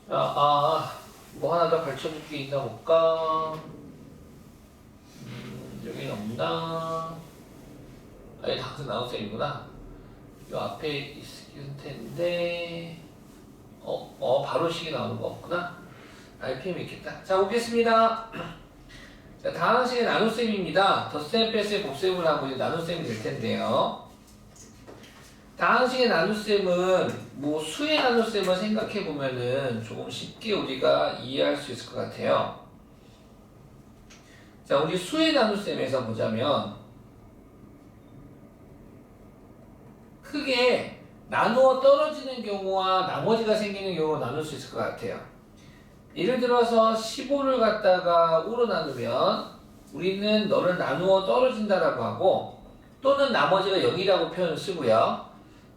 뭐 하나 더 가르쳐줄 게 있나 볼까? 여기는 없나? 아니, 당근 나눗셈이구나. 요 앞에 있을 텐데, 바로 식이 나오는 거 없구나? RPM 있겠다. 자, 보겠습니다. 자, 다음 식의 나눗셈입니다. 덧셈, 뺄셈, 곱셈을 하고 이제 나눗셈이 될 텐데요. 다음 식의 나눗셈은 뭐 수의 나눗셈을 생각해 보면은 조금 쉽게 우리가 이해할 수 있을 것 같아요. 자, 우리 수의 나눗셈에서 보자면 크게 나누어 떨어지는 경우와 나머지가 생기는 경우로 나눌 수 있을 것 같아요. 예를 들어서 15를 갖다가 5로 나누면 우리는 너를 나누어 떨어진다라고 하고 또는 나머지가 0이라고 표현을 쓰고요.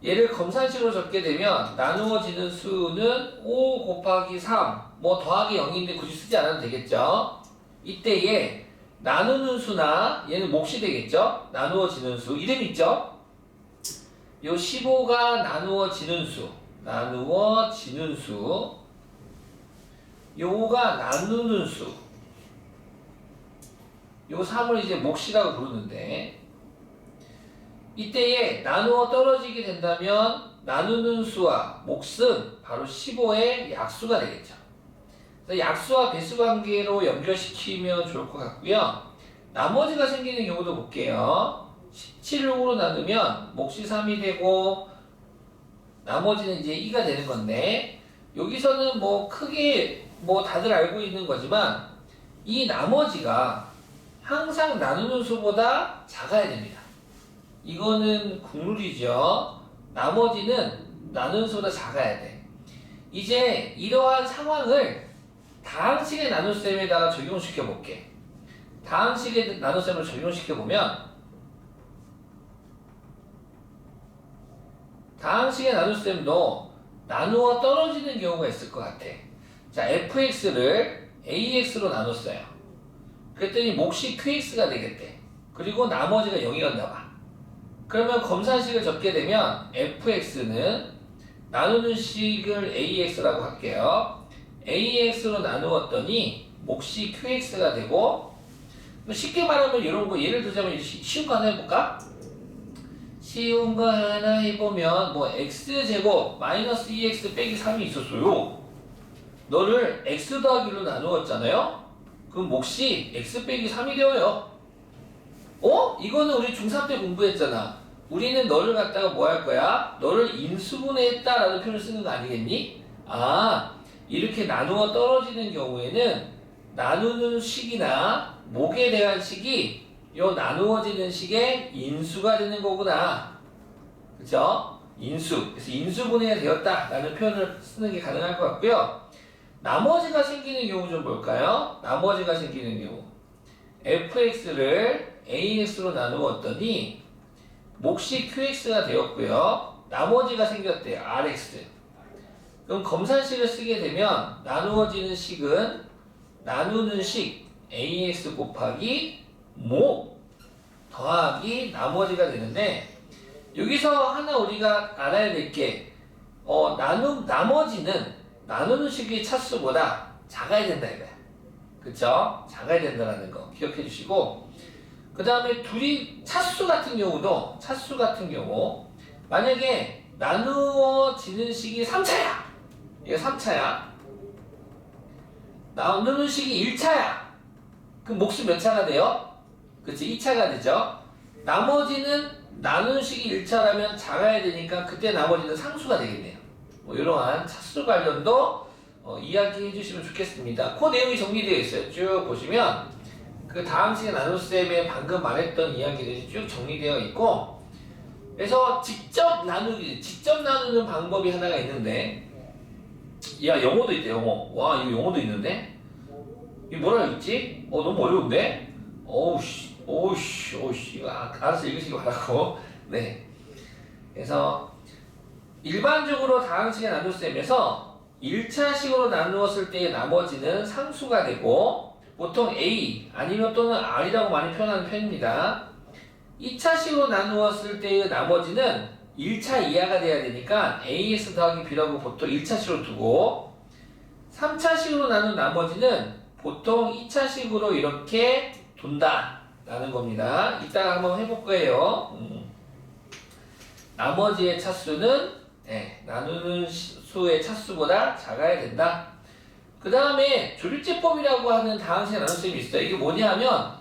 얘를 검산식으로 적게 되면 나누어지는 수는 5 곱하기 3 뭐 더하기 0인데 굳이 쓰지 않아도 되겠죠. 이때에 나누는 수나 얘는 몫이 되겠죠. 나누어지는 수 이름 있죠. 요 15가 나누어지는 수 요 5가 나누는 수 요 3을 이제 몫이라고 부르는데 이때에 나누어 떨어지게 된다면 나누는 수와 몫은 바로 15의 약수가 되겠죠. 약수와 배수 관계로 연결시키면 좋을 것 같고요. 나머지가 생기는 경우도 볼게요. 17을 5로 나누면 몫이 3이 되고 나머지는 이제 2가 되는 건데 여기서는 뭐 크게 뭐 다들 알고 있는 거지만 이 나머지가 항상 나누는 수보다 작아야 됩니다. 이거는 국룰이죠. 나머지는 나누는 수보다 작아야 돼. 이제 이러한 상황을 다항식의 나눗셈에다가 적용시켜 볼게. 다항식의 나눗셈을 적용시켜 보면 다항식의 나눗셈도 나누어 떨어지는 경우가 있을 것 같아. 자, fx를 ax로 나눴어요. 그랬더니 몫이 qx가 되겠대. 그리고 나머지가 0이었나 봐. 그러면 검산식을 적게 되면 fx는 나누는 식을 ax라고 할게요. ax로 나누었더니 몫이 qx가 되고 쉽게 말하면 이런 거 예를 들자면 쉬운 거 하나 해볼까? 쉬운 거 하나 해보면 뭐 x제곱 마이너스 2x 빼기 3이 있었어요. 너를 x 더하기로 나누었잖아요. 그럼 몫이 x 빼기 3이 되어요. 이거는 우리 중3 때 공부했잖아. 우리는 너를 갖다가 뭐 할 거야? 너를 인수분해했다 라는 표현을 쓰는 거 아니겠니? 이렇게 나누어 떨어지는 경우에는 나누는 식이나 목에 대한 식이 요 나누어지는 식의 인수가 되는 거구나. 그쵸? 인수. 그래서 인수분해가 되었다 라는 표현을 쓰는 게 가능할 것 같고요. 나머지가 생기는 경우 좀 볼까요? 나머지가 생기는 경우. fx를 ax로 나누었더니 몫이 qx가 되었고요. 나머지가 생겼대요. rx. 그럼 검산식을 쓰게 되면 나누어지는 식은 나누는 식 ax 곱하기 모 더하기 나머지가 되는데 여기서 하나 우리가 알아야 될 게 나머지는 나누는 식의 차수보다 작아야 된다 이거야. 그쵸? 작아야 된다는 거 기억해 주시고 그 다음에 둘이 차수 같은 경우 만약에 나누어지는 식이 3차야. 이거 3차야. 나누는 식이 1차야. 그럼 몫은 몇 차가 돼요? 그치? 2차가 되죠? 나머지는 나누는 식이 1차라면 작아야 되니까 그때 나머지는 상수가 되겠네요. 뭐 이러한 차수 관련도 이야기해 주시면 좋겠습니다. 그 내용이 정리되어 있어요. 쭉 보시면 그 다항식의 나눗셈에 방금 말했던 이야기들이 쭉 정리되어 있고 그래서 직접 나누는 방법이 하나가 있는데 야 영어도 있대. 와 이거 영어도 있는데 이거 뭐라 읽지? 너무 어려운데? 오우씨 이거 알아서 읽으시기 바라고. 네. 그래서 일반적으로 다항식의 나눗셈에서 1차식으로 나누었을 때의 나머지는 상수가 되고 보통 A 아니면 또는 R이라고 많이 표현하는 편입니다. 2차식으로 나누었을 때의 나머지는 1차 이하가 돼야 되니까 AX 더하기 B라고 보통 1차식으로 두고 3차식으로 나눈 나머지는 보통 2차식으로 이렇게 돈다 라는 겁니다. 이따가 한번 해볼 거예요. 나머지의 차수는 나누는 수의 차수보다 작아야 된다. 그 다음에 조립제법이라고 하는 다항식 나눗셈이 있어요. 이게 뭐냐 하면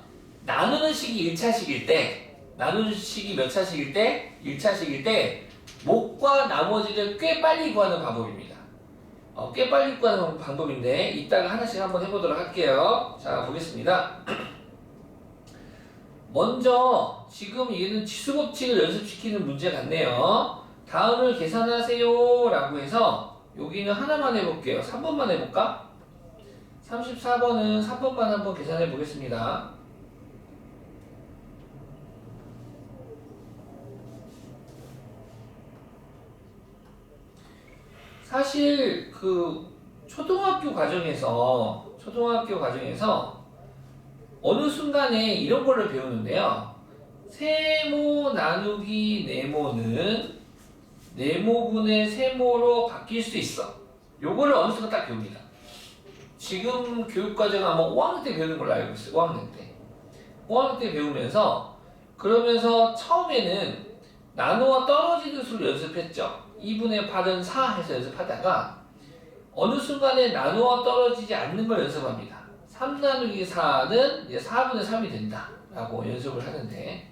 나누는 식이 1차식일 때, 나누는 식이 몇 차식일 때? 1차식일 때 목과 나머지를 꽤 빨리 구하는 방법입니다. 꽤 빨리 구하는 방법인데 이따가 하나씩 한번 해보도록 할게요. 자, 보겠습니다. 먼저 지금 얘는 치수법칙을 연습시키는 문제 같네요. 다음을 계산하세요 라고 해서 여기는 하나만 해볼게요. 3번만 해볼까? 34번은 3번만 한번 계산해 보겠습니다. 사실 그 초등학교 과정에서 어느 순간에 이런 거를 배우는데요. 세모 나누기 네모는 네모분의 세모로 바뀔 수 있어. 요거를 어느 순간 딱 배웁니다. 지금 교육과정은 아마 5학년 때 배우는 걸로 알고 있어요. 5학년 때. 5학년 때 배우면서 그러면서 처음에는 나누어 떨어지는 수를 연습했죠. 2분의 8은 4 해서 연습하다가 어느 순간에 나누어 떨어지지 않는 걸 연습합니다. 3 나누기 4는 이제 4분의 3이 된다 라고 연습을 하는데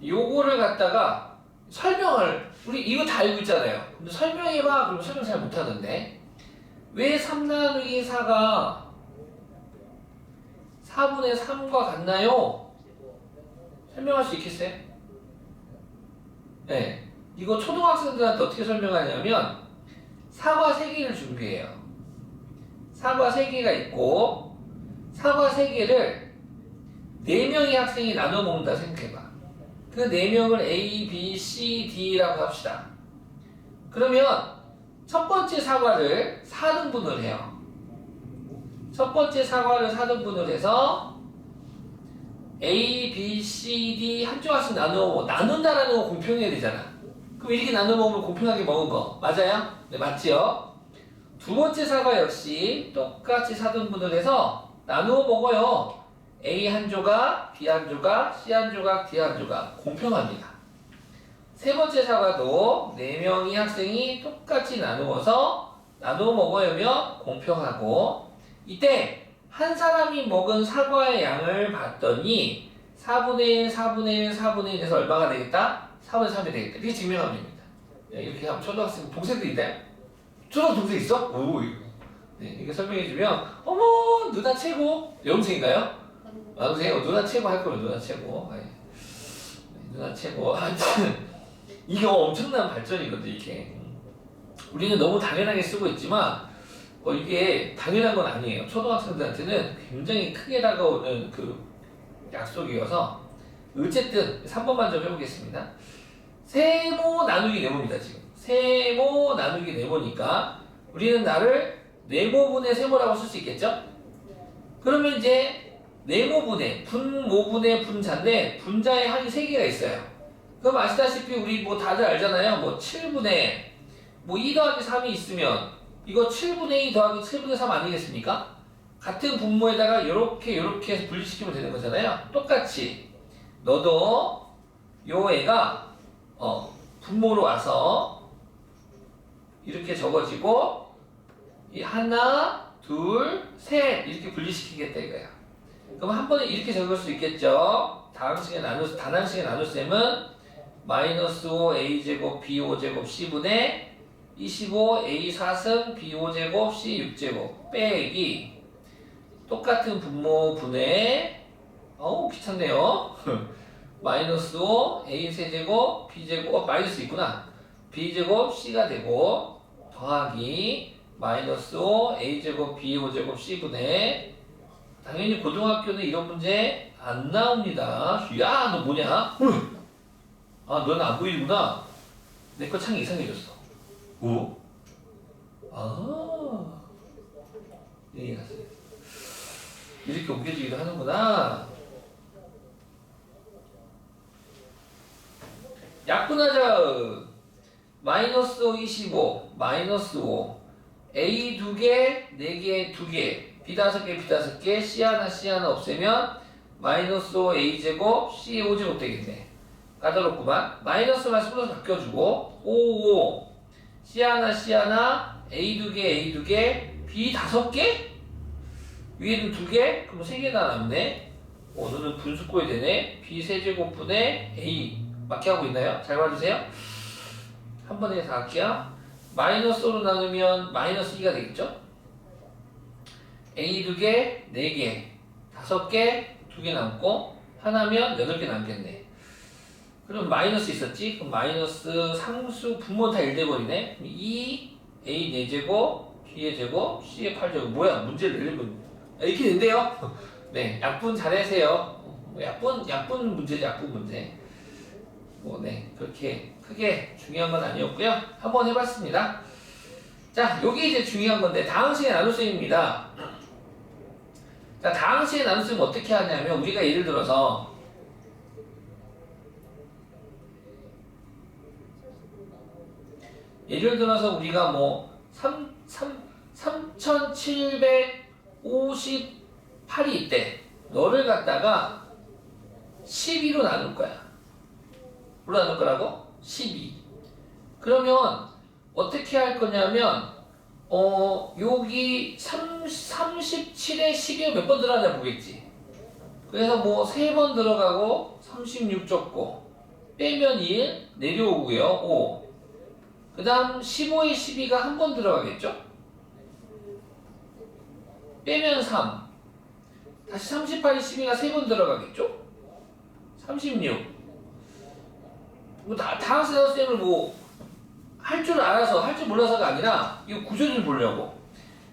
요거를 갖다가 설명을 우리 이거 다 알고 있잖아요. 근데 설명해봐 그러면 설명 잘 못하던데 왜 3 나누기 4가 4분의 3과 같나요? 설명할 수 있겠어요? 네. 이거 초등학생들한테 어떻게 설명하냐면 사과 3개를 준비해요. 사과 3개가 있고 사과 3개를 4명의 학생이 나눠 먹는다 생각해봐. 그 4명을 A, B, C, D라고 합시다. 그러면 첫 번째 사과를 4등분을 해요. 첫 번째 사과를 4등분을 해서 A, B, C, D 한쪽 학생 나눈다라는 거 공평해야 되잖아. 그럼 이렇게 나눠 먹으면 공평하게 먹은 거 맞아요? 네, 맞지요? 두 번째 사과 역시 똑같이 4등분을 해서 나누어 먹어요. A 한 조각, B 한 조각, C 한 조각, D 한 조각 공평합니다. 세 번째 사과도 4명의 학생이 똑같이 나누어서 나누어 먹으면 공평하고 이때 한 사람이 먹은 사과의 양을 봤더니 4분의 1, 4분의 1, 4분의 1에서 얼마가 되겠다? 4분의 3이 되겠다. 이렇게 증명하면 됩니다. 이렇게 하면 초등학생 동생들 있나요? 초등학생 동생 있어? 오, 네, 이렇게 설명해주면 어머 누나 최고 여동생인가요? 여동생 누나 최고 할 거면 누나 최고. 네. 누나 최고. 하여튼 이게 엄청난 발전이거든 이게. 우리는 너무 당연하게 쓰고 있지만 이게 당연한 건 아니에요. 초등학생들한테는 굉장히 크게 다가오는 그 약속이어서 어쨌든 3번만 좀 해보겠습니다. 세모 나누기 네모입니다. 지금 세모 나누기 네모니까 우리는 나를 네모분의 세모라고 쓸 수 있겠죠? 그러면 이제 네모분의 분모분의 분자인데 분자의 항이 3개가 있어요. 그럼 아시다시피 우리 뭐 다들 알잖아요. 뭐 7분의 뭐 2 더하기 3이 있으면 이거 7분의 2 더하기 7분의 3 아니겠습니까? 같은 분모에다가 요렇게 해서 분리시키면 되는 거잖아요. 똑같이 너도 요 애가 분모로 와서 이렇게 적어지고 이 하나, 둘, 셋 이렇게 분리시키겠다 이거야. 그럼 한 번에 이렇게 적을 수 있겠죠. 단항식의 나눗셈은 마이너스 5 a제곱 b5제곱 c분의 25 a4승 b5제곱 c6제곱 빼기 똑같은 분모 분의 귀찮네요. 마이너스 5 a3제곱 b제곱 마이너스 있구나. b제곱 c가 되고 더하기 마이너스 5 a제곱 b5제곱 c분의 당연히 고등학교는 이런 문제 안 나옵니다. 야, 너 뭐냐? 너는 안 보이는구나. 내 거 창이 이상해졌어. 오? 이해가 갔어요. 이렇게 옮겨지기도 하는구나. 약분하자. 마이너스 5, 25, 마이너스 5, A 2개, 4개, 2개, B 5개, B 5개, C 하나, C 하나 없애면 마이너스 5 A 제곱, C 5제곱 되겠네. 까다롭구만. 마이너스만 플러스 바뀌어주고 5, C 하나, C 하나, A 2개, A 2개, B 5개? 위에는 2개? 그럼 3개나 남네. 오늘은 분수 꼴이 되네. B 세제곱분의 A 맞게 하고 있나요? 잘 봐주세요. 한 번에 다 할게요. 마이너스 5로 나누면 마이너스 2가 되겠죠? A 2개, 4개, 5개, 2개 남고 하나면 8개 남겠네. 그럼 마이너스 있었지? 그럼 마이너스 상수 분모 다 1돼버리네. 2, A 4제곱, B의 제곱, C의 8제곱. 뭐야? 문제를 내려면 이렇게 된대요. 네, 약분 잘하세요. 약분 문제지, 약분 문제. 네, 그렇게 크게 중요한 건 아니었고요. 한번 해봤습니다. 자, 여기 이제 중요한 건데, 다항식의 나눗셈입니다. 자, 다항식의 나눗셈은 어떻게 하냐면, 우리가 예를 들어서, 우리가 뭐, 3758이 있대. 너를 갖다가 12로 나눌 거야. 뭘로 나눌 거라고? 12. 그러면 어떻게 할 거냐면 여기 37에 12가 몇 번 들어가냐 보겠지. 그래서 뭐 3번 들어가고 36 적고 빼면 1 내려오고요. 5. 그 다음 15에 12가 한 번 들어가겠죠? 빼면 3. 다시 38에 12가 3번 들어가겠죠? 36. 다항식 나눗셈을 할 줄 알아서 할 줄 몰라서가 아니라 이 구조 좀 보려고.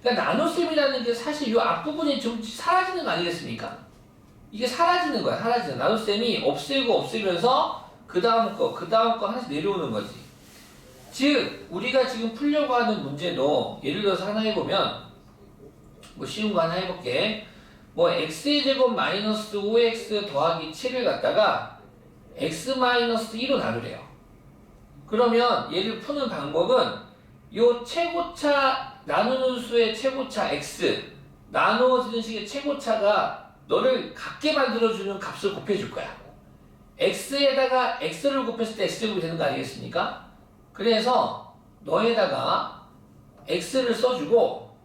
그러니까 나눗셈이라는 게 사실 이 앞부분이 좀 사라지는 거 아니겠습니까? 이게 사라지는 거야. 사라지는 나눗셈이 없애면서 그 다음 거 하나씩 내려오는 거지. 즉 우리가 지금 풀려고 하는 문제도 예를 들어서 하나 해보면 쉬운 거 하나 해볼게. x의 제곱 마이너스 5x 더하기 7을 갖다가 x-2로 나누래요. 그러면 얘를 푸는 방법은 요 최고차 나누는 수의 최고차 x 나누어지는 식의 최고차가 너를 같게 만들어주는 값을 곱해줄 거야. x에다가 x를 곱했을 때 x제곱이 되는 거 아니겠습니까? 그래서 너에다가 x를 써주고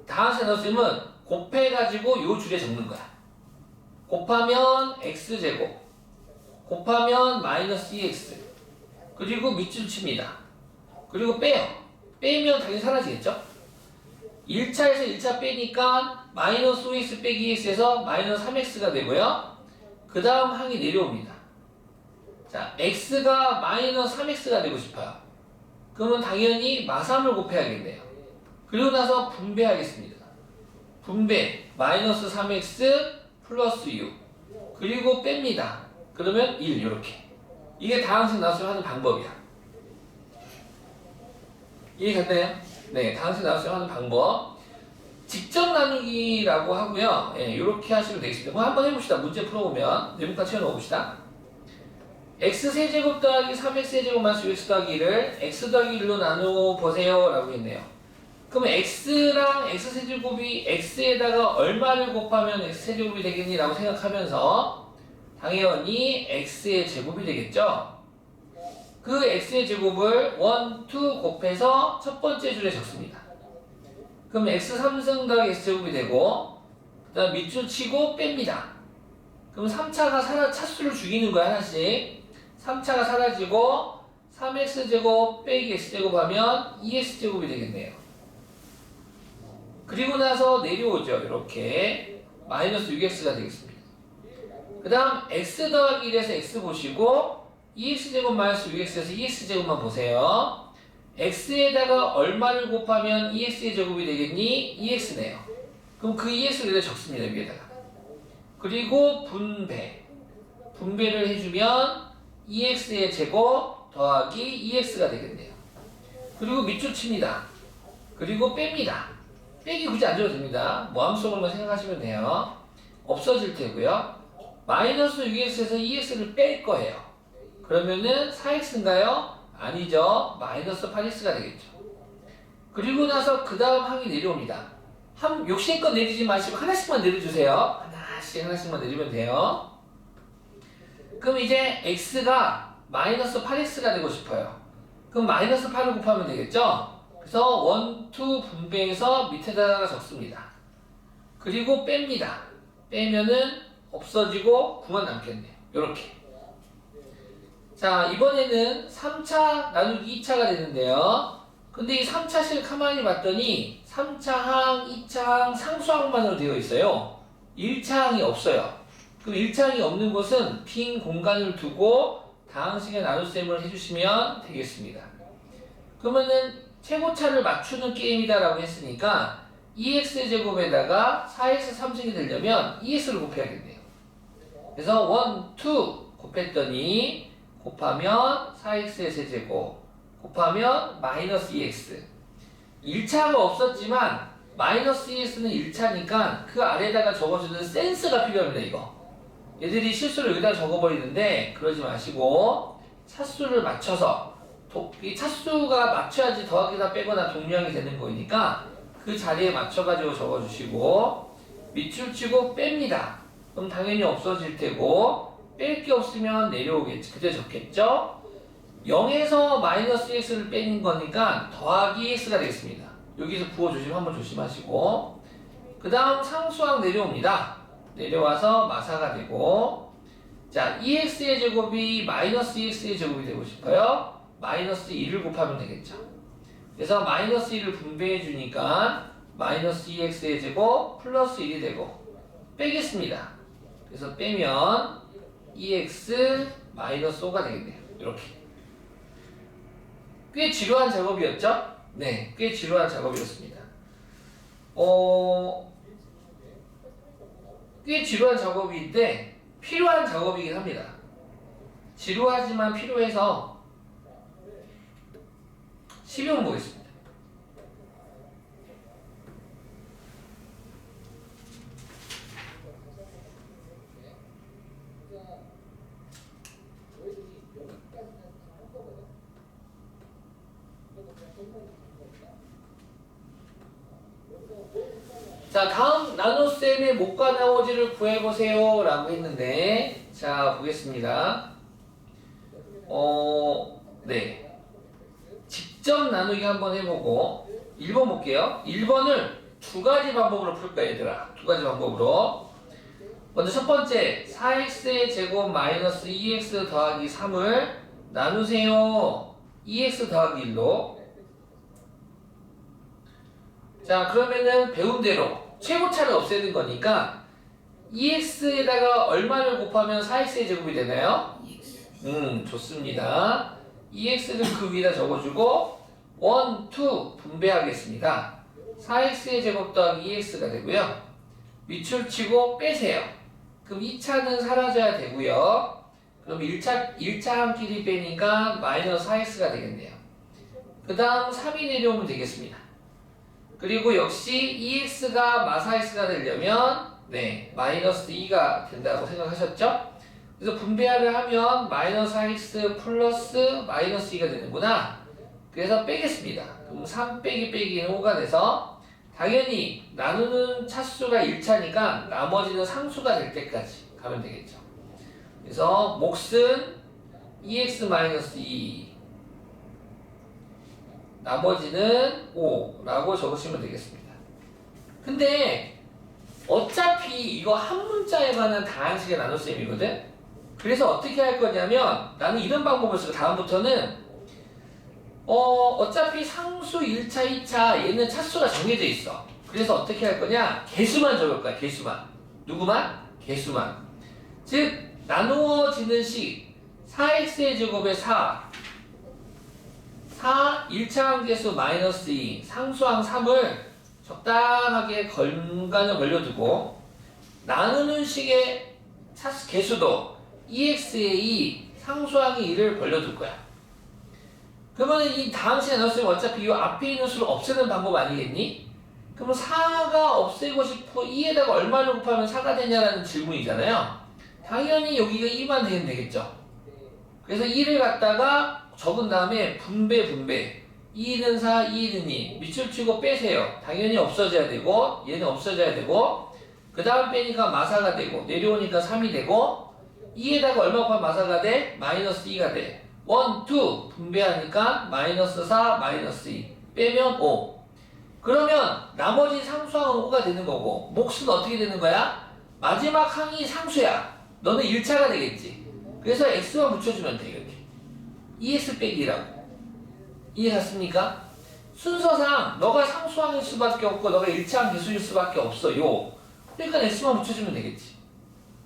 다항식 나눗셈은 곱해가지고 요 줄에 적는 거야. 곱하면 x제곱 곱하면 마이너스 2x 그리고 밑줄 칩니다. 그리고 빼요. 빼면 당연히 사라지겠죠? 1차에서 1차 빼니까 마이너스 5x 빼기 2x에서 마이너스 3x가 되고요. 그 다음 항이 내려옵니다. 자, x가 마이너스 3x가 되고 싶어요. 그러면 당연히 마3을 곱해야겠네요. 그리고 나서 분배하겠습니다. 분배 마이너스 3x 플러스 6 그리고 뺍니다. 그러면 1 이렇게. 이게 다항식 나눗셈 하는 방법이야. 이해갔나요? 네, 다항식 나눗셈 하는 방법. 직접 나누기라고 하고요. 이렇게 하시면 되겠습니다. 그럼 한번 해봅시다. 문제 풀어보면 네모칸 채워넣어봅시다. x세제곱 더하기 3x세제곱 마이너스 6x 더하기 1을 x 더하기 1로 나누어보세요 라고 했네요. 그러면 x랑 x세제곱이 x에다가 얼마를 곱하면 x세제곱이 되겠니? 라고 생각하면서 당연히 x의 제곱이 되겠죠? 그 x의 제곱을 1, 2 곱해서 첫 번째 줄에 적습니다. 그럼 x 3승 더하기 x제곱이 되고 그 다음 밑줄 치고 뺍니다. 그럼 3차가 차수를 죽이는 거야 하나씩. 3차가 사라지고 3x제곱 빼기 x제곱 하면 2x제곱이 되겠네요. 그리고 나서 내려오죠. 이렇게 마이너스 6x가 되겠습니다. 그 다음 x 더하기 1에서 x 보시고 2x제곱 마이너스 6x에서 2x제곱만 보세요. x에다가 얼마를 곱하면 2x의 제곱이 되겠니? 2x네요. 그럼 그 2x를 적습니다. 위에다가. 그리고 분배를 해주면 2x의 제곱 더하기 2x가 되겠네요. 그리고 밑줄 칩니다. 그리고 뺍니다. 빼기 굳이 안 줘도 됩니다. 모함수학으로만 생각하시면 돼요. 없어질 테고요. 마이너스 6x에서 2x를 뺄 거예요. 그러면은 4x인가요? 아니죠. 마이너스 8x가 되겠죠. 그리고 나서 그 다음 항이 내려옵니다. 욕심껏 내리지 마시고 하나씩만 내려주세요. 하나씩만 내리면 돼요. 그럼 이제 x가 마이너스 8x가 되고 싶어요. 그럼 마이너스 8을 곱하면 되겠죠? 그래서 1, 2 분배해서 밑에다가 적습니다. 그리고 뺍니다. 빼면은 없어지고 9만 남겠네요. 요렇게. 자, 이번에는 3차 나누기 2차가 되는데요. 근데 이 3차식 가만히 봤더니 3차항, 2차항, 상수항만으로 되어 있어요. 1차항이 없어요. 그럼 1차항이 없는 곳은 빈 공간을 두고 다항식의 나눗셈을 해주시면 되겠습니다. 그러면은 최고차를 맞추는 게임이다 라고 했으니까 2x제곱에다가 4x 3승이 되려면 2x를 곱해야겠네요. 그래서 1, 2 곱했더니 곱하면 4x의 세제곱 곱하면 마이너스 2x 1차가 없었지만 마이너스 2x는 1차니까 그 아래에다가 적어주는 센스가 필요합니다. 이거 얘들이 실수를 여기다 적어버리는데 그러지 마시고 차수를 맞춰서 이 차수가 맞춰야지 더하기나 빼거나 동량이 되는 거니까 그 자리에 맞춰가지고 적어주시고 밑줄 치고 뺍니다. 그럼 당연히 없어질 테고 뺄 게 없으면 내려오겠지. 그때 적겠죠? 0에서 마이너스 x를 빼는 거니까 더하기 x가 되겠습니다. 여기서 부어주시면 한번 조심하시고 그 다음 상수항 내려옵니다. 내려와서 마사가 되고 자 2x의 제곱이 마이너스 2x의 제곱이 되고 싶어요. 마이너스 1을 곱하면 되겠죠. 그래서 마이너스 1을 분배해 주니까 마이너스 2x의 제곱 플러스 1이 되고 빼겠습니다. 그래서 빼면 2x 마이너스 5가 되겠네요. 이렇게. 꽤 지루한 작업이었죠? 네, 꽤 지루한 작업이었습니다. 꽤 지루한 작업인데 필요한 작업이긴 합니다. 지루하지만 필요해서 12번 보겠습니다. 자, 다음 나눗셈의 못과 나머지를 구해보세요 라고 했는데 자, 보겠습니다. 네. 직접 나누기 한번 해보고 1번 볼게요. 1번을 두 가지 방법으로 풀 거야 얘들아. 두 가지 방법으로. 먼저 첫 번째 4x의 제곱 마이너스 2x 더하기 3을 나누세요. 2x 더하기 1로. 자, 그러면은 배운 대로 최고차를 없애는 거니까 2x에다가 얼마를 곱하면 4x의 제곱이 되나요? 좋습니다. 2x를 그 위에다 적어주고 1, 2 분배하겠습니다. 4x의 제곱 더하기 2x가 되고요. 밑줄 치고 빼세요. 그럼 2차는 사라져야 되고요. 그럼 1차항끼리 빼니까 마이너스 4x가 되겠네요. 그 다음 3이 내려오면 되겠습니다. 그리고 역시 2x가 마사x가 되려면 네 마이너스 2가 된다고 생각하셨죠? 그래서 분배를 하면 마이너스 4x 플러스 마이너스 2가 되는구나. 그래서 빼겠습니다. 그럼 3 빼기 빼기는 5가 돼서 당연히 나누는 차수가 1차니까 나머지는 상수가 될 때까지 가면 되겠죠. 그래서 몫은 2x 마이너스 2 나머지는 5라고 적으시면 되겠습니다. 근데 어차피 이거 한 문자에 관한 다항식의 나눗셈이거든? 그래서 어떻게 할 거냐면 나는 이런 방법을 쓰고 다음부터는 어차피 상수 1차, 2차 얘는 차수가 정해져 있어. 그래서 어떻게 할 거냐? 개수만 적을 거야. 개수만. 누구만? 개수만. 즉 나누어지는 식 4x의 제곱에 4 1차항 개수 마이너스 2 상수항 3을 적당하게 공간을 벌려두고 나누는 식의 차수 개수도 2x에 2 상수항이 2를 벌려둘 거야. 그러면 이 다항식의 나눗셈 어차피 이 앞에 있는 수를 없애는 방법 아니겠니? 그러면 4가 없애고 싶어 2에다가 얼마를 곱하면 4가 되냐라는 질문이잖아요. 당연히 여기가 2만 되면 되겠죠. 그래서 2를 갖다가 적은 다음에 분배 2는 4, 2는 2. 밑줄 치고 빼세요. 당연히 없어져야 되고 얘는 없어져야 되고 그 다음 빼니까 마사가 되고 내려오니까 3이 되고 2에다가 얼마 곱하면 마사가 돼? 마이너스 2가 돼. 1, 2 분배하니까 마이너스 4, 마이너스 2 빼면 5. 그러면 나머지 상수항은 5가 되는 거고 몫은 어떻게 되는 거야? 마지막 항이 상수야. 너는 1차가 되겠지. 그래서 x만 붙여주면 돼. 이렇게 2x 빼기 1하고 이해 갔습니까? 순서상 너가 상수항일 수밖에 없고 너가 1차항 개수일 수밖에 없어요. 그러니까 x만 붙여주면 되겠지.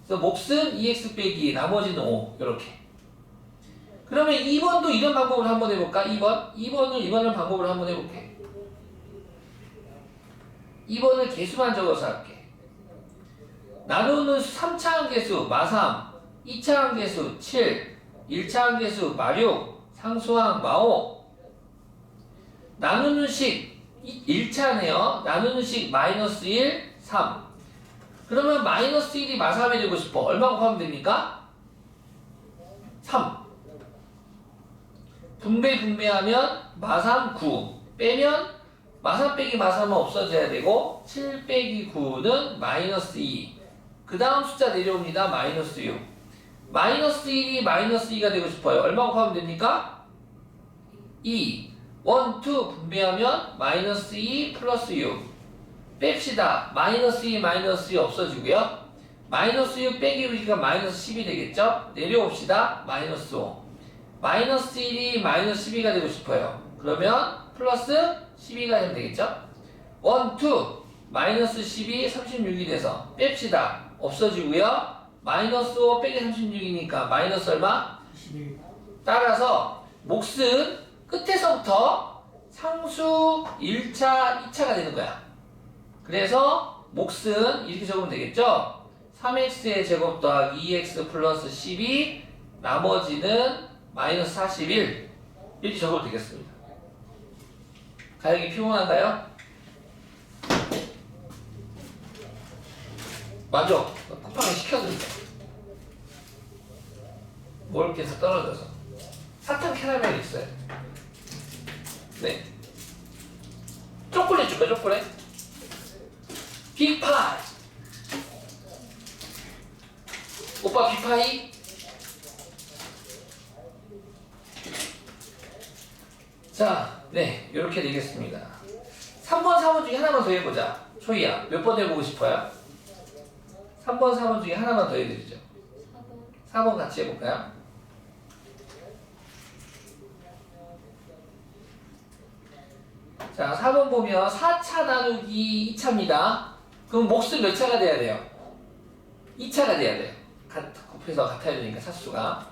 그래서 몫은 2x 빼기 나머지는 5 이렇게. 그러면 2번도 이런 방법을 한번 해볼까? 2번을 이번을 방법을 한번 해볼게. 2번을 개수만 적어서 할게. 나누는 3차항 개수 마3, 2차항 개수 7, 1차항 개수 마6, 상수항 마5. 나누는 식 1차네요. 나누는 식 마이너스 1, 3. 그러면 마이너스 1이 마3이 되고 싶어. 얼마 곱하면 됩니까? 3. 분배하면 마3 9 빼면 마3 빼기 마3은 없어져야 되고 7 빼기 9는 마이너스 2. 그 다음 숫자 내려옵니다. 마이너스 6. 마이너스 1이 마이너스 2가 되고 싶어요. 얼마 곱하면 됩니까? 2. 1, 2 분배하면 마이너스 2 플러스 6. 뺍시다. 마이너스 2, 마이너스 2 없어지고요. 마이너스 6 빼기 6이니까 마이너스 10이 되겠죠? 내려옵시다. 마이너스 5. 마이너스 1이 마이너스 12가 되고 싶어요. 그러면 플러스 12가 되면 되겠죠? 1, 2 마이너스 12, 36이 돼서 뺍시다. 없어지고요. 마이너스 5 빼기 36이니까 마이너스 얼마? 11. 따라서 몫은 끝에서부터 상수 1차, 2차가 되는 거야. 그래서 몫은 이렇게 적으면 되겠죠? 3x의 제곱 더하기 2x 플러스 12 나머지는 마이너스 41 이렇게 적으면 되겠습니다. 가역이 피곤한가요? 맞아. 쿠팡에 시켜준다. 뭘 이렇게 해서 떨어져서 사탕 캐러멜 있어요. 네. 초콜릿 줄까? 초콜릿? 빅파이. 오빠 빅파이? 자, 네, 이렇게 되겠습니다. 3번, 4번 중에 하나만 더 해보자. 초이야, 몇 번 해보고 싶어요? 3번, 4번 중에 하나만 더 해드리죠. 4번 같이 해볼까요? 자, 4번 보면 4차 나누기 2차입니다. 그럼 몫은 몇 차가 돼야 돼요? 2차가 돼야 돼요. 곱해서 같아야 되니까 차수가.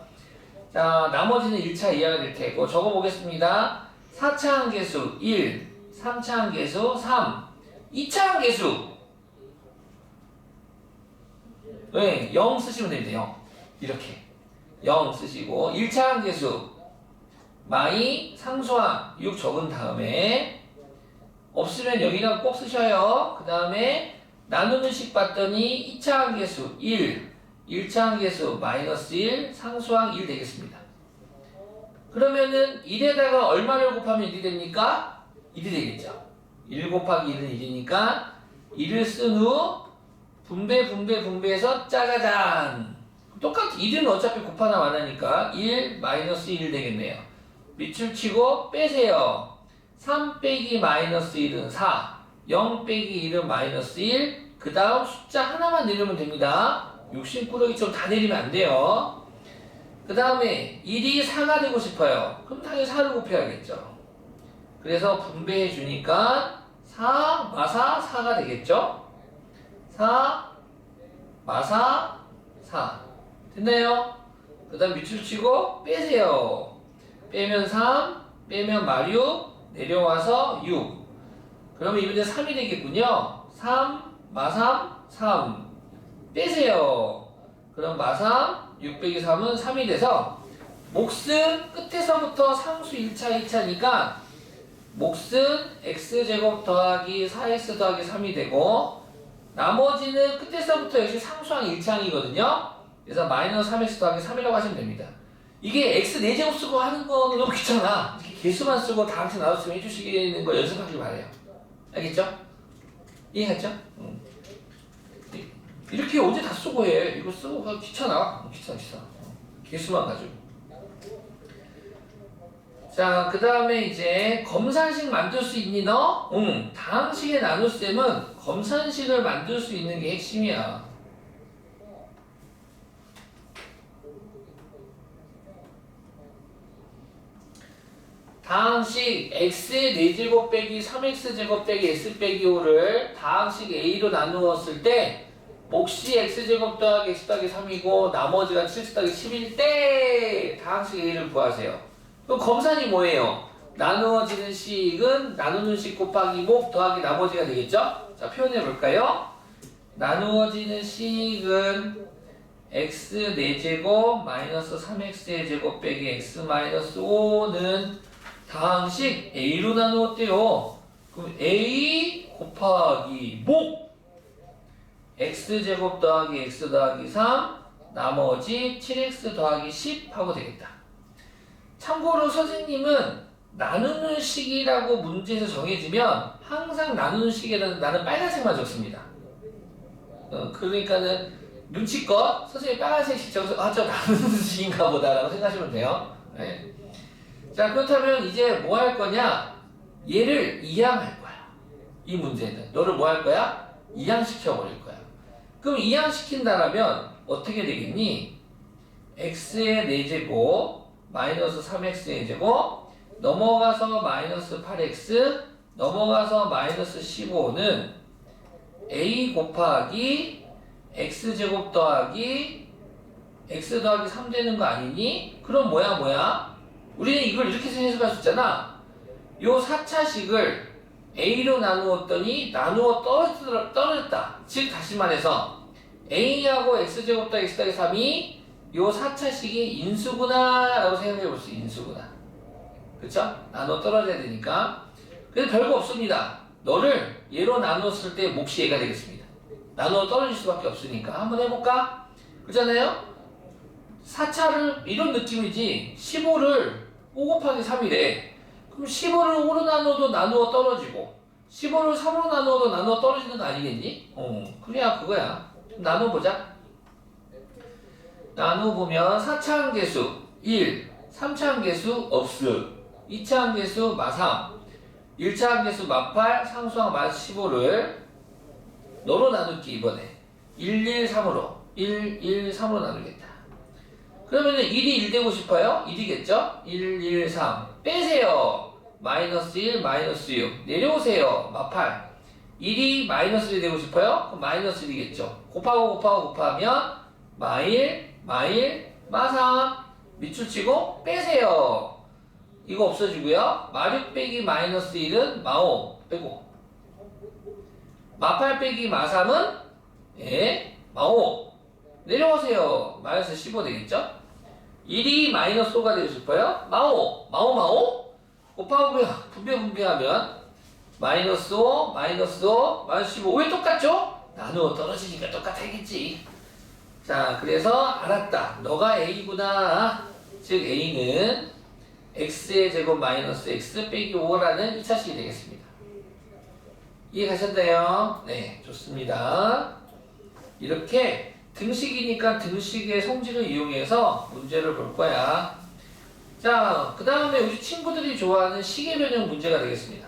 자, 나머지는 1차 이하가 될 테고 적어보겠습니다. 4차항 개수 1, 3차항 개수 3, 2차항 개수 네, 0 쓰시면 됩니다. 0 이렇게 0 쓰시고 1차항 개수 마이 상수항 6 적은 다음에 없으면 여기다 꼭 쓰셔요. 그 다음에 나누는 식 봤더니 2차항 개수 1, 1차항 개수 마이너스 1, 상수항 1 되겠습니다. 그러면은 1에다가 얼마를 곱하면 1이 됩니까? 1이 되겠죠. 1 곱하기 1은 1이니까 1을 쓴 후 분배해서 짜자잔. 똑같이 1은 어차피 곱하나 마나니까 1 마이너스 1 되겠네요. 밑줄 치고 빼세요. 3 빼기 마이너스 1은 4, 0 빼기 1은 마이너스 1, 그 다음 숫자 하나만 내리면 됩니다. 욕심꾸러기처럼 다 내리면 안 돼요. 그 다음에 1이 4가 되고 싶어요. 그럼 당연히 4를 곱해야겠죠. 그래서 분배해 주니까 4 마사 4가 되겠죠. 4 마사 4 됐나요? 그 다음 밑줄 치고 빼세요. 빼면 3, 빼면 마6, 내려와서 6. 그러면 이번에 3이 되겠군요. 3 마3 3 빼세요. 그럼 마3 6 빼기 3은 3이 돼서 몫은 끝에서부터 상수 1차 2차니까 몫은 x제곱 더하기 4x 더하기 3이 되고 나머지는 끝에서부터 역시 상수항 1차항이거든요. 그래서 마이너스 3x 더하기 3이라고 하시면 됩니다. 이게 x 4제곱 쓰고 하는 거는 너무 귀찮아. 이렇게 개수만 쓰고 다 항상 나눴으면 해주시는 거 연습하길 바래요. 알겠죠? 이해했죠? 이렇게 언제 다 쓰고 해. 이거 쓰고 가 귀찮아. 귀찮아. 개수만 가지고. 자, 그 다음에 이제 검산식 만들 수 있니 너? 응. 다항식의 나눗셈은 검산식을 만들 수 있는 게 핵심이야. 다항식 x의 4제곱 빼기 3x제곱 빼기 x 빼기 5를 다항식 a로 나누었을 때 몫이 x제곱 더하기 x 더하기 3이고 나머지가 7x 더하기 10일 때 다항식 a를 구하세요. 그럼 검산이 뭐예요? 나누어지는 식은 나누는 식 곱하기 목 더하기 나머지가 되겠죠? 자, 표현해 볼까요? 나누어지는 식은 x 4제곱 마이너스 3x의 제곱 빼기 x 마이너스 5는 다항식 a로 나누었대요. 그럼 a 곱하기 목 x제곱 더하기 x 더하기 3 나머지 7x 더하기 10 하고 되겠다. 참고로 선생님은 나누는 식이라고 문제에서 정해지면 항상 나누는 식에는 나는 빨간색만 적습니다. 그러니까는 눈치껏 선생님이 빨간색씩 적어서 아, 저 나누는 식인가 보다라고 생각하시면 돼요. 네. 자, 그렇다면 이제 뭐 할 거냐? 얘를 이항할 거야. 이 문제는 너를 뭐 할 거야? 이항시켜 버릴 거야. 그럼 이항시킨다라면 어떻게 되겠니? x의 4제곱 마이너스 3x의 제곱 넘어가서 마이너스 8x 넘어가서 마이너스 15는 a 곱하기 x제곱 더하기 x 더하기 3 되는 거 아니니? 그럼 뭐야? 우리는 이걸 이렇게 해석할 수 있잖아. 요 4차식을 a로 나누었더니 나누어 떨어졌다. 즉 다시 말해서 a하고 x제곱 더하기 x 더하기 3이 요 4차식이 인수구나 라고 생각해 볼 수 있어요. 인수구나. 그쵸? 나눠 떨어져야 되니까. 그래서 별거 없습니다. 너를 얘로 나누었을 때 몫이 얘가 되겠습니다. 나눠 떨어질 수밖에 없으니까 한번 해볼까? 그렇잖아요? 4차를 이런 느낌이지 15를 5 곱하기 3이래. 그럼 15를 5로 나눠도 나누어 떨어지고 15를 3으로 나누어도 나누어 떨어지는 거 아니겠니? 그래야 그거야. 나눠보자. 나눠보면 4차 함계수 1, 3차 함계수 없음, 2차 함계수 마3, 1차 함계수 마8, 상수항 마15를 너로 나누기 이번에 1, 1, 3으로 1, 1, 3으로 나누겠다. 그러면은 1이 1 되고 싶어요? 1이겠죠? 1, 1, 3 빼세요. 마이너스 1, 마이너스 6 내려오세요. 마8 1이 마이너스 1 되고 싶어요? 그럼 마이너스 1이겠죠. 곱하면 마1, 마3 밑줄 치고 빼세요. 이거 없어지고요. 마6 빼기 마이너스 1은 마5 빼고 마8 빼기 마3은 마5 내려오세요. 마이너스 15 되겠죠? 1이 마이너스 5가 되고 싶어요? 마5 분배하면 마이너스 5, 마이너스 15 왜 똑같죠? 나누어 떨어지니까 똑같아야겠지. 자, 그래서 알았다. 너가 A구나. 즉 A는 x의 제곱 마이너스 x 빼기 5라는 2차식이 되겠습니다. 이해 가셨나요? 네, 좋습니다. 이렇게 등식이니까 등식의 성질을 이용해서 문제를 볼 거야. 자, 그 다음에 우리 친구들이 좋아하는 시계 변형 문제가 되겠습니다.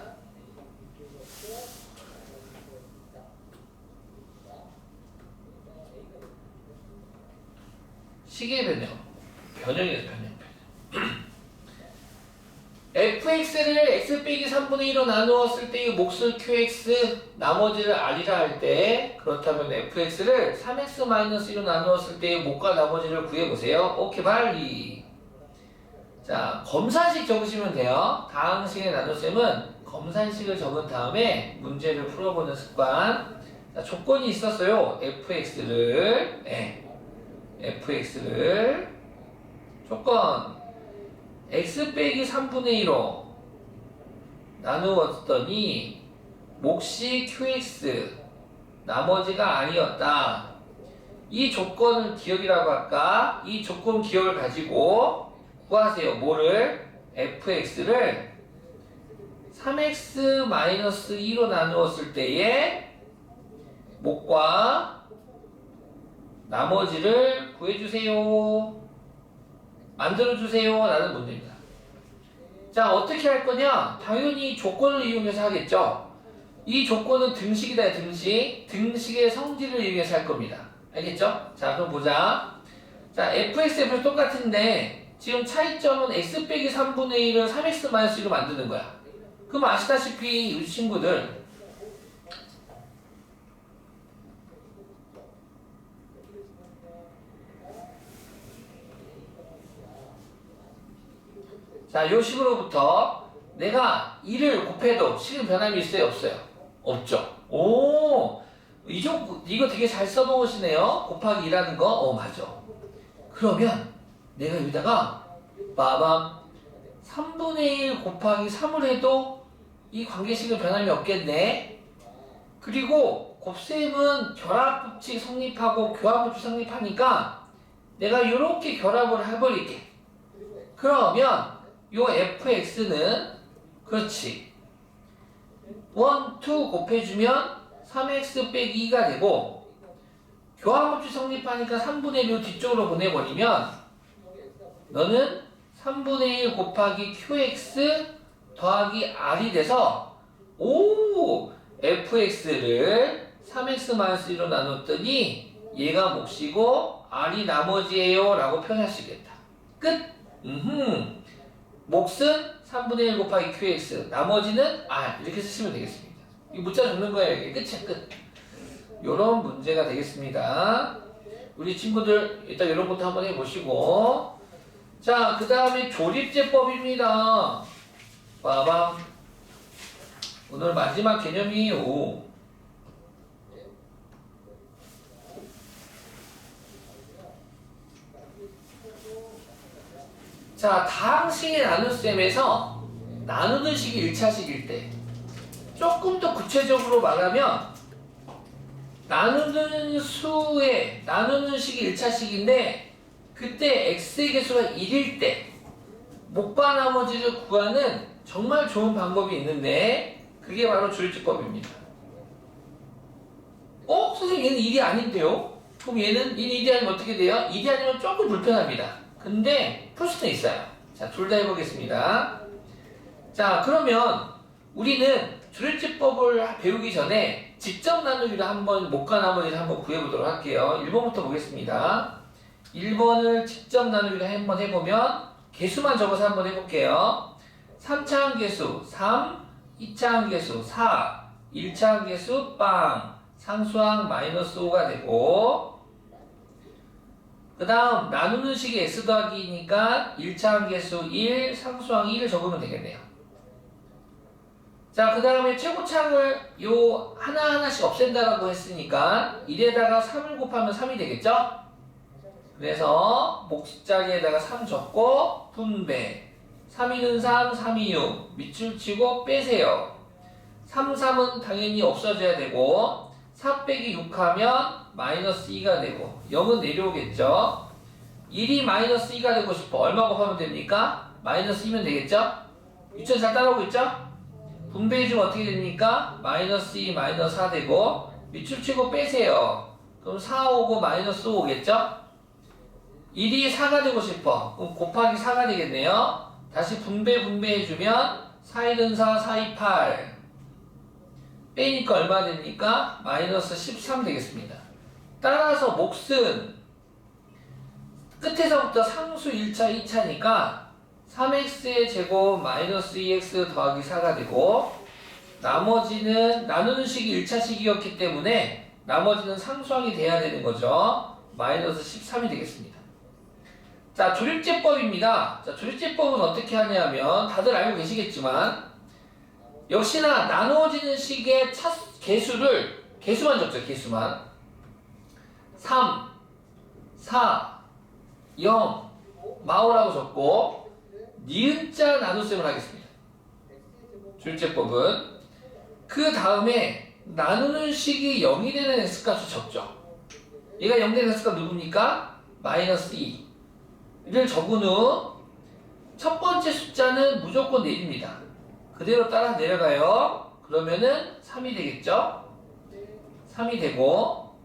시계 변형이에요. fx를 x 빼기 3분의 1로 나누었을 때의 몫을 qx 나머지를 r이라 할 때 그렇다면 fx를 3x-1로 나누었을 때의 몫과 나머지를 구해보세요. 오케이 빨리. 자, 검산식 적으시면 돼요. 다항식의 나눗셈은 검산식을 적은 다음에 문제를 풀어보는 습관. 자, 조건이 있었어요. fx를 조건 x 빼기 3분의 1로 나누었더니 몫이 qx 나머지가 아니었다. 이 조건을 기억이라고 할까? 이 조건 기억을 가지고 구하세요. 뭐를? fx를 3x-2로 나누었을 때의 목과 나머지를 구해주세요. 만들어주세요. 라는 문제입니다. 자, 어떻게 할 거냐? 당연히 조건을 이용해서 하겠죠. 이 조건은 등식이다, 등식. 등식의 성질을 이용해서 할 겁니다. 알겠죠? 자, 그럼 보자. 자, fx, fx 똑같은데 지금 차이점은 x 빼기 3분의 1을 3x-1로 만드는 거야. 그럼 아시다시피 우리 친구들 자, 요 식으로부터 내가 2를 곱해도 식은 변함이 있어요? 없어요? 없죠. 오, 이거 되게 잘 써놓으시네요. 곱하기 2라는 거. 맞아. 그러면 내가 여기다가 빠밤 3분의 1 곱하기 3을 해도 이 관계식은 변함이 없겠네. 그리고 곱셈은 결합법칙 성립하고 교합법칙 성립하니까 내가 이렇게 결합을 해버릴게. 그러면 요 fx는 그렇지 1, 2 곱해주면 3x 빼기 2가 되고 교합법칙 성립하니까 3분의 1을 뒤쪽으로 보내버리면 너는 3분의 1 곱하기 qx 더하기 r이 돼서 fx를 3x-1로 나눴더니 얘가 몫이고 r이 나머지예요 라고 표현할 수 있겠다. 끝! 몫은 3분의 1 곱하기 qx 나머지는 r 이렇게 쓰시면 되겠습니다. 이 문자 적는 거예요. 이게 끝이야, 끝. 요런 문제가 되겠습니다. 우리 친구들 일단 이런 것도 한번 해보시고 자, 그 다음에 조립제법입니다. 빠밤. 오늘 마지막 개념이에요. 자, 다항식의 나눗셈에서 나누는 식이 1차식일 때 조금 더 구체적으로 말하면 나누는 식이 1차식인데 그때 x의 개수가 1일 때 목과 나머지를 구하는 정말 좋은 방법이 있는데 그게 바로 조립제법입니다. 선생님 얘는 1이 아닌데요? 그럼 얘는 1이 아니면 어떻게 돼요? 1이 아니면 조금 불편합니다. 근데 풀 수는 있어요. 자, 둘 다 해보겠습니다. 자, 그러면 우리는 조립제법을 배우기 전에 직접 나누기를 한번 목과 나머지를 한번 구해보도록 할게요. 1번부터 보겠습니다. 1번을 직접 나누기를 한번 해보면 개수만 적어서 한번 해볼게요. 3차 함계수 3, 2차 함계수 4, 1차 함계수 빵, 상수항 마이너스 5가 되고 그 다음 나누는 식이 x 더하기니까 1차 함계수 1, 상수항 1을 적으면 되겠네요. 자, 그 다음에 최고창을 요 하나하나씩 없앤다라고 했으니까 1에다가 3을 곱하면 3이 되겠죠? 그래서 몫자리에다가 3 적고 분배 3, 2는 3, 3, 2, 6 밑줄 치고 빼세요. 3, 3은 당연히 없어져야 되고 4 빼기 6 하면 마이너스 2가 되고 0은 내려오겠죠. 1이 마이너스 2가 되고 싶어. 얼마 곱하면 됩니까? 마이너스 2면 되겠죠? 유치원 잘 따라오고 있죠? 분배해주면 어떻게 됩니까? 마이너스 2, 마이너스 4 되고 밑줄 치고 빼세요. 그럼 4 오고 마이너스 5 오겠죠? 1이 4가 되고 싶어. 그럼 곱하기 4가 되겠네요. 다시 분배해주면 4, 1은 4, 4, 2, 8 빼니까 얼마 됩니까? 마이너스 13 되겠습니다. 따라서 몫은 끝에서부터 상수 1차, 2차니까 3x의 제곱 마이너스 2x 더하기 4가 되고 나머지는 나누는 식이 1차식이었기 때문에 나머지는 상수항이 돼야 되는 거죠. 마이너스 13이 되겠습니다. 자, 조립제법입니다. 자, 조립제법은 어떻게 하냐면 다들 알고 계시겠지만 역시나 나누어지는 식의 개수만 적죠. 개수만 3, 4, 0 마오라고 적고 니은자 나눗셈을 하겠습니다. 조립제법은 그 다음에 나누는 식이 0이 되는 x값을 적죠. 얘가 0 되는 x값 누굽니까? 마이너스 2를 적은 후 첫 번째 숫자는 무조건 내립니다. 그대로 따라 내려가요. 그러면은 3이 되겠죠? 3이 되고,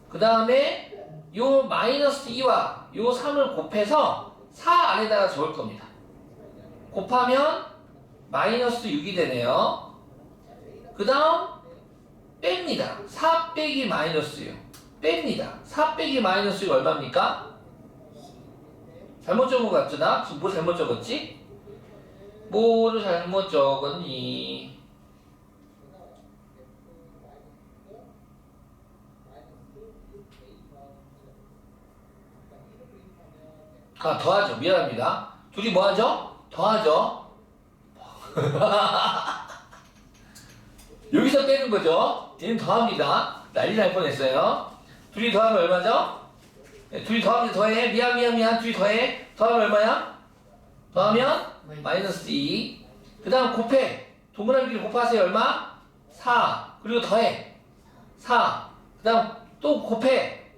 그 다음에 요 마이너스 2와 요 3을 곱해서 4 아래다가 적을 겁니다. 곱하면 마이너스 6이 되네요. 그 다음 뺍니다. 4 빼기 마이너스 6 뺍니다. 4 빼기 마이너스 6 얼마입니까? 잘못 적은 것 같죠? 나? 지금 뭐 잘못 적었지? 뭐를 잘못 적었니? 아, 더하죠. 미안합니다. 둘이 뭐 하죠? 더하죠. 여기서 빼는 거죠. 얘는 더합니다. 난리 날 뻔했어요. 둘이 더하면 얼마죠? 네, 둘이 더하면 더해. 미안. 둘이 더해. 더하면 얼마야? 더하면 마이너스 2. 그 다음 곱해. 동그라미끼리 곱하세요. 얼마? 4. 그리고 더해. 4. 그 다음 또 곱해.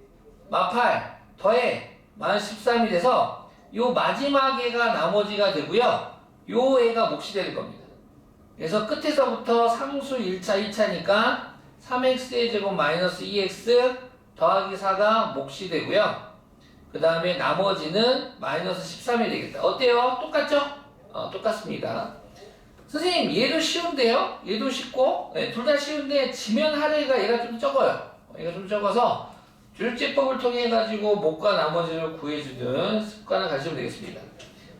마8. 더해. 마이너스 13이 돼서 요 마지막 애가 나머지가 되고요. 요 애가 몫이 되는 겁니다. 그래서 끝에서부터 상수 1차, 2차니까 3x의 제곱 마이너스 2x 더하기 4가 몫이 되고요. 그 다음에 나머지는 마이너스 13이 되겠다. 어때요? 똑같죠? 똑같습니다. 선생님 얘도 쉬운데요? 얘도 쉽고 네, 둘 다 쉬운데 지면 하래가 얘가 좀 적어요. 얘가 좀 적어서 줄제법을 통해 가지고 몫과 나머지를 구해주는 습관을 가지시면 되겠습니다.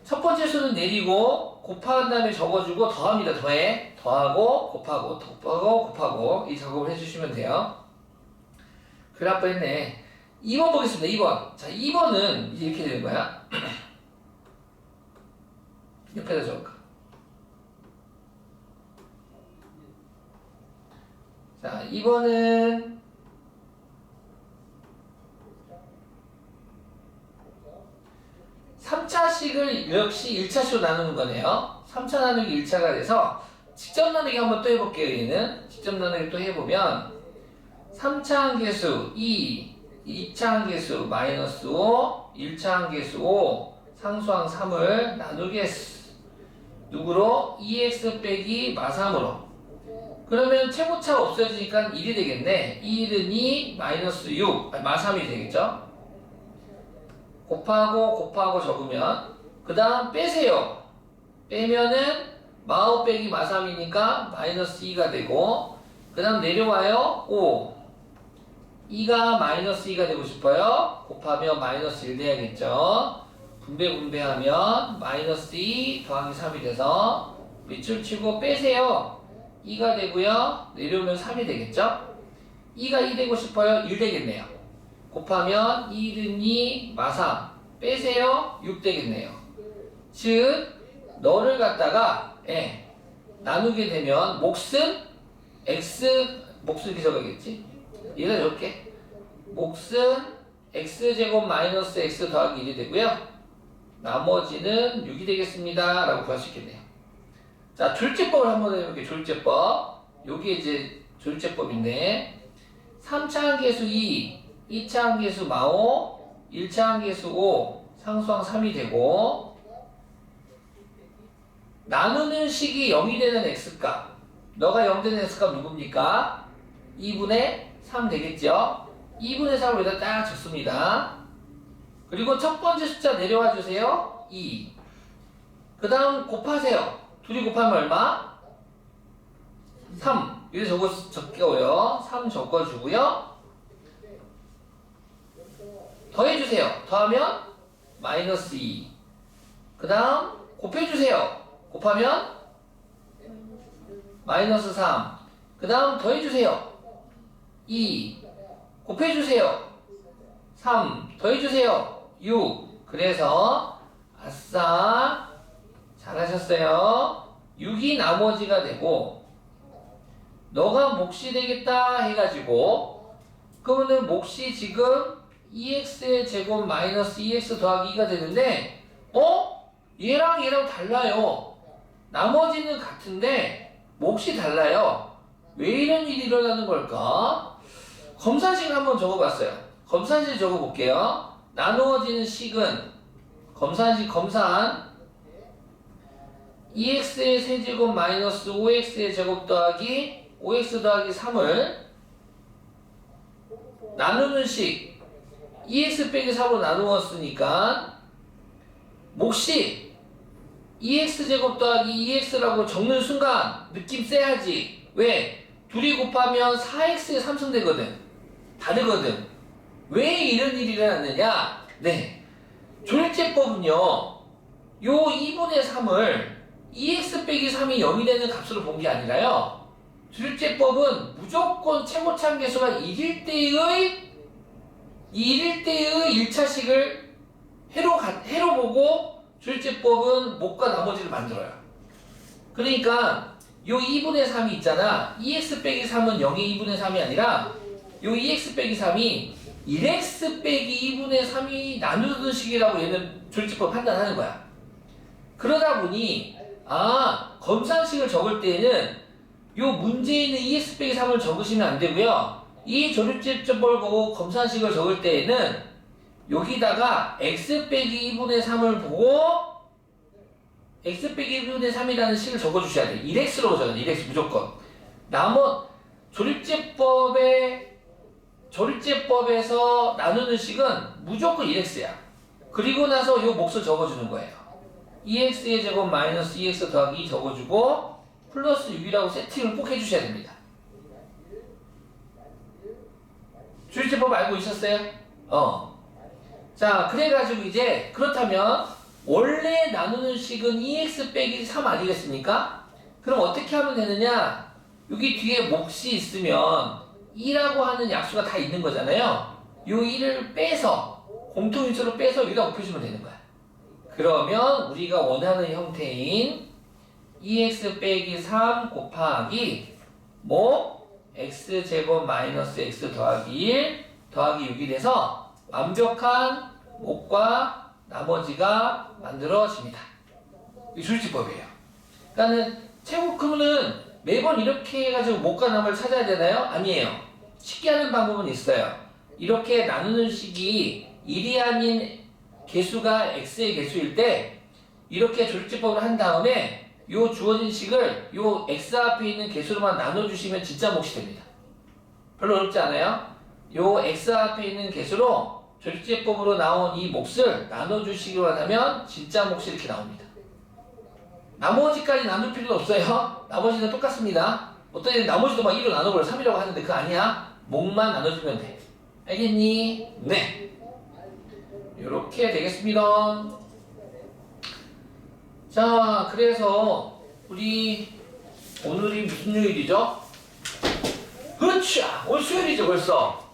첫 번째 수는 내리고 곱한 다음에 적어주고 더합니다. 더해. 더하고 곱하고 이 작업을 해주시면 돼요. 그래 아빠 했네. 2번 보겠습니다. 2번. 자, 2번은 이제 이렇게 되는 거야. 옆에다 적을까? 자, 2번은 3차식을 역시 1차식으로 나누는 거네요. 3차 나누기 1차가 돼서 직접 나누기 한번 또 해볼게요. 얘는 직접 나누기 또 해보면 3차 한계수 2, 2차 한계수 마이너스 5, 1차 한계수 5, 상수항 3을 나누겠어. 누구로? 2x 빼기 마3으로. 그러면 최고차가 없어지니까 1이 되겠네. 1은 2, 마이너스 6, 마3이 되겠죠? 곱하고 적으면 그 다음 빼세요. 빼면은 마5 빼기 마3이니까 마이너스 2가 되고 그 다음 내려와요. 5 2가 마이너스 2가 되고 싶어요. 곱하면 마이너스 1 돼야겠죠. 분배하면 마이너스 2 더하기 3이 돼서 밑줄 치고 빼세요. 2가 되고요. 내려오면 3이 되겠죠. 2가 2 되고 싶어요. 1 되겠네요. 곱하면 1은 2, 마3 빼세요. 6 되겠네요. 즉 너를 갖다가 나누게 되면 몫은 몫을 이렇게 적어야겠지. 얘가 적게 몫은 x제곱 마이너스 x 더하기 1이 되고요. 나머지는 6이 되겠습니다. 라고 구할 수 있겠네요. 자, 졸제법을 한번 해볼게요. 졸제법. 요게 이제 졸제법인데 3차 한계수 2, 2차 한계수 마5, 1차 한계수 5, 상수항 3이 되고 나누는 식이 0이 되는 x값 너가 0 되는 x값 누굽니까? 2분의 3 되겠죠? 2분의 3을 여기다 딱 적습니다. 그리고 첫 번째 숫자 내려와 주세요. 2. 그 다음 곱하세요. 둘이 곱하면 얼마? 3. 여기다 적어요. 3 적어주고요. 더해주세요. 더하면 마이너스 2. 그 다음 곱해주세요. 곱하면 마이너스 3. 그 다음 더해주세요. 2. 곱해주세요. 3. 더해주세요. 6. 그래서 아싸 잘하셨어요. 6이 나머지가 되고 너가 몫이 되겠다 해가지고 그러면은 몫이 지금 2x의 제곱 마이너스 2x 더하기 2가 되는데 얘랑 달라요. 나머지는 같은데 몫이 달라요. 왜 이런 일이 일어나는 걸까? 검산식을 한번 적어봤어요. 검산식 적어볼게요. 나누어지는 식은 검산 2x의 세제곱 마이너스 5x의 제곱 더하기 5x 더하기 3을 나누는 식 2x 빼기 4로 나누었으니까 몫이 2x제곱 더하기 2x라고 적는 순간 느낌 쎄하지. 왜? 둘이 곱하면 4x의 3승되거든. 다르거든. 왜 이런 일이 일어났느냐? 네. 조립제법은요, 요 2분의 3을 2x 빼기 3이 0이 되는 값으로 본 게 아니라요. 조립제법은 무조건 최고참계수가 1일 때의 1차식을 해로 보고 조립제법은 몫과 나머지를 만들어요. 그러니까 요 2분의 3이 있잖아. 2x 빼기 3은 0의 2분의 3이 아니라 요 2x 빼기 3이 1x 빼기 2분의 3이 나누는 식이라고 얘는 조립제법 판단하는 거야. 그러다 보니 검산식을 적을 때에는 요 문제에 있는 2x 빼기 3을 적으시면 안 되고요. 이 조립제법을 보고 검산식을 적을 때에는 여기다가 x 빼기 2분의 3을 보고 x 빼기 1분의 3이라는 식을 적어주셔야 돼. 1x로 적어야 돼. 1x 무조건. 조립제법에서 나누는 식은 무조건 1x야. 그리고 나서 요 몫을 적어주는 거예요. 2x의 제곱 마이너스 2x 더하기 2 적어주고 플러스 6이라고 세팅을 꼭 해주셔야 됩니다. 조립제법 알고 있었어요? 자, 그래가지고 이제 그렇다면 원래 나누는 식은 2x 빼기 3 아니겠습니까? 그럼 어떻게 하면 되느냐? 여기 뒤에 몫이 있으면 2라고 하는 약수가 다 있는 거잖아요. 요 2를 빼서 공통인수로 빼서 여기다 곱해주면 되는 거야. 그러면 우리가 원하는 형태인 2x 빼기 3 곱하기 x제곱 마이너스 x 더하기 1 더하기 6이 돼서 완벽한 몫과 나머지가 만들어집니다. 이 조립제법이에요. 그러니까는 최고크는 매번 이렇게 해가지고 몫과 나머지를 찾아야 되나요? 아니에요. 쉽게 하는 방법은 있어요. 이렇게 나누는 식이 1이 아닌 개수가 x의 개수일 때 이렇게 조립제법을 한 다음에 요 주어진 식을 요 x 앞에 있는 개수로만 나눠주시면 진짜 몫이 됩니다. 별로 어렵지 않아요? 요 x 앞에 있는 개수로 조립제법으로 나온 이 몫을 나눠주시기만 하면 진짜 몫이 이렇게 나옵니다. 나머지까지 나눌 필요는 없어요. 나머지는 똑같습니다. 어떤 애는 나머지도 막 2로 나눠버려 3이라고 하는데 그거 아니야. 몫만 나눠주면 돼. 알겠니? 네. 요렇게 되겠습니다. 자, 그래서 우리 오늘이 무슨 요일이죠? 흐차! 오늘 수요일이죠 벌써.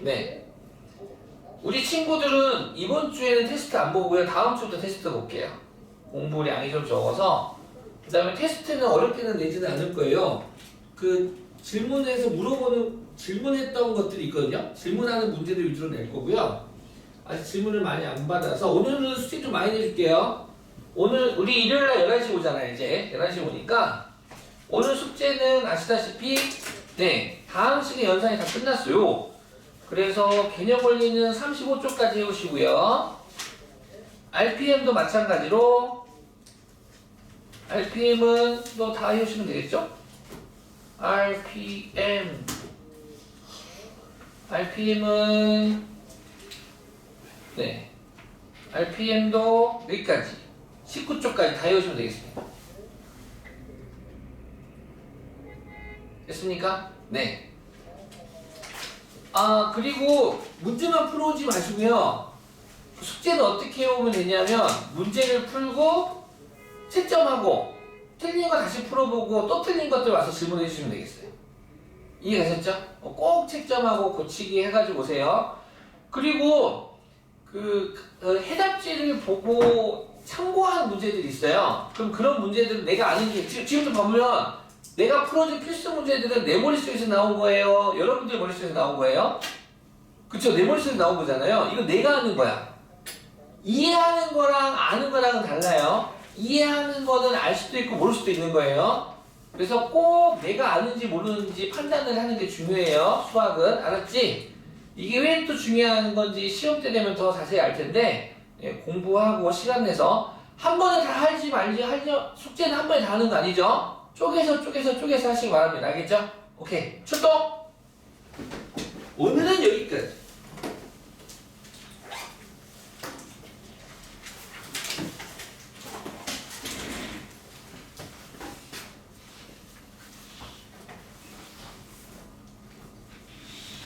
네. 우리 친구들은 이번 주에는 테스트 안 보고요. 다음 주부터 테스트 볼게요. 공부량이 좀 적어서. 그 다음에 테스트는 어렵게는 내지는 않을 거예요. 그 질문에서 질문했던 것들이 있거든요. 질문하는 문제들 위주로 낼 거고요. 아직 질문을 많이 안 받아서 오늘은 숙제 좀 많이 내줄게요. 오늘 우리 일요일날 11시 오잖아요. 이제 11시 오니까 오늘 숙제는 아시다시피 다음 시간 연산이 다 끝났어요. 그래서 개념 원리는 35쪽까지 해오시고요. RPM도 마찬가지로 RPM은 또 다 해오시면 되겠죠? RPM은 RPM도 여기까지 19쪽까지 다 해오시면 되겠습니다. 됐습니까? 네. 그리고 문제만 풀어오지 마시고요. 숙제는 어떻게 해오면 되냐면 문제를 풀고 채점하고 틀린 거 다시 풀어보고 또 틀린 것들 와서 질문해 주시면 되겠어요. 이해가셨죠? 꼭 채점하고 고치기 해가지고 오세요. 그리고 해답지를 보고 참고하는 문제들이 있어요. 그럼 그런 문제들은 내가 아는 게 지금도 보면 내가 풀어준 필수 문제들은 내 머릿속에서 나온 거예요? 여러분들 머릿속에서 나온 거예요? 그쵸? 내 머릿속에서 나온 거잖아요. 이건 내가 하는 거야. 이해하는 거랑 아는 거랑은 달라요. 이해하는 거는 알 수도 있고 모를 수도 있는 거예요. 그래서 꼭 내가 아는지 모르는지 판단을 하는 게 중요해요. 수학은. 알았지? 이게 왜 또 중요한 건지 시험 때 되면 더 자세히 알 텐데 공부하고 시간 내서 한 번에 다 할지 말지 숙제는 한 번에 다 하는 거 아니죠? 쪼개서 하시기 바랍니다. 알겠죠? 오케이. 출동! 오늘은 여기까지.